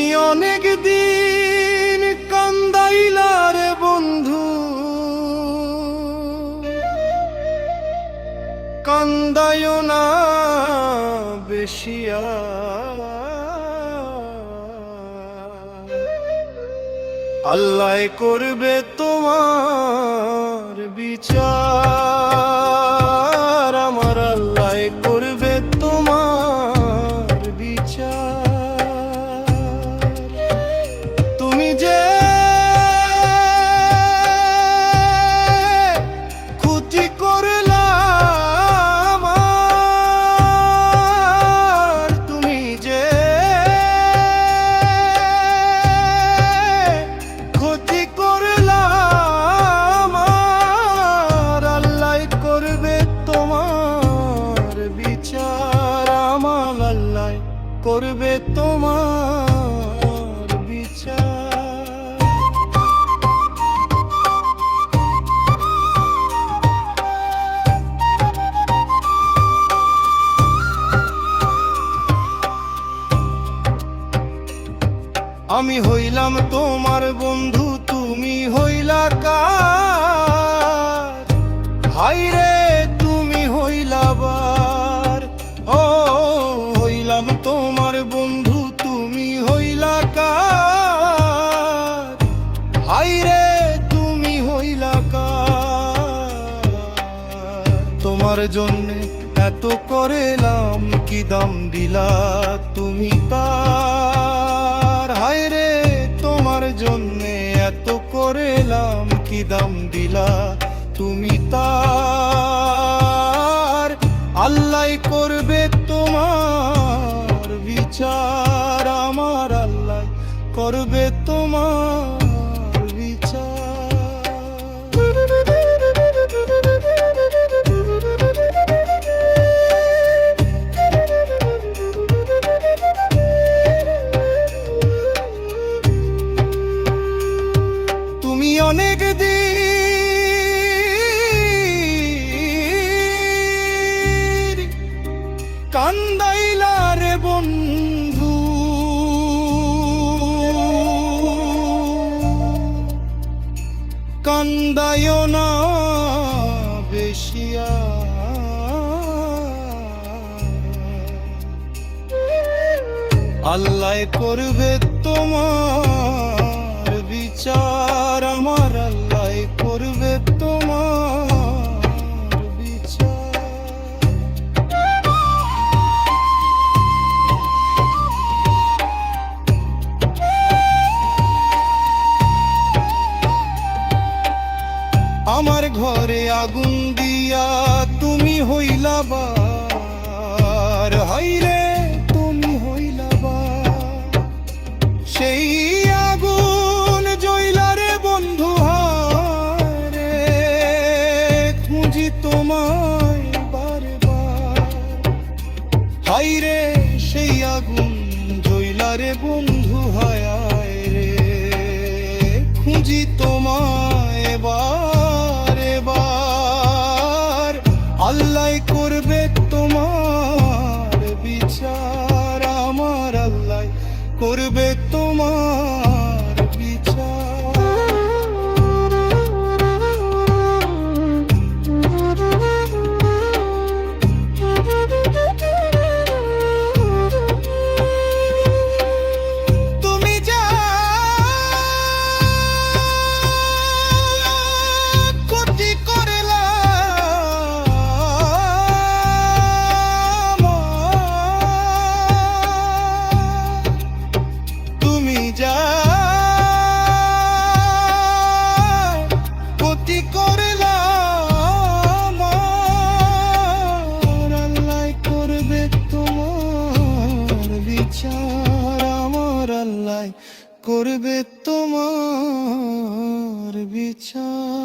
তুমি অনেক দিন কান্দাইলা রে বন্ধু, কান্দায়ো না বেশিয়া। আল্লাহ করবে তোমার বিচার, আমার আল্লাহ করবে তোমার বিচার। তুমি যে ক্ষতি করলা আমার, তুমি যে ক্ষতি করলা আমার, আল্লাহ করবে তোমার বিচার, আমার আল্লাহ করবে তোমার বিচার। আমি হইলাম তোমার বন্ধু, তুমি হইলা কার? হায়রে তুমি হইলা বার। ও হইলাম তোমার বন্ধু, তুমি হইলা কার? হায়রে তুমি হইলা কার? তোমার জন্যে এত করেলাম, কি দাম দিলা তুমি তার? হায়রে তোমার জন্যে এত করেলাম, কি দাম দিলা তুমি তার? আল্লাহ করবে তোমার বিচার, আমার আল্লাহ করবে তোমার বিচার। তুমি অনেক দিন কান্দাইলা রে বন্ধু, কান্দায়ো না বেশিয়া। আল্লাহ করবে তোমার বিচার, আমার আল্লাহ করবে তোমার বিচার। আমার ঘরে আগুন দিয়া তুমি হইলা বার, হায়রে তুমি হইলা বার। সেই আগুন জ্বইলা রে বন্ধু, হায়রে খুঁজি তোমায় বারবার। হায়রে সেই আগুন জ্বইলা রে বন্ধু, হায়রে খুঁজি তোমায় বারে বার। আল্লাহ করবে তোমার বিচার, আমার আল্লাহ করবে তোমার বিচার। তুমি যা ক্ষতি করলা আমার, তুমি যা ক্ষতি করলা আমার, আল্লাহ করবে তোমার বিচার, আমার আল্লাহ করবে তোমার বিচার।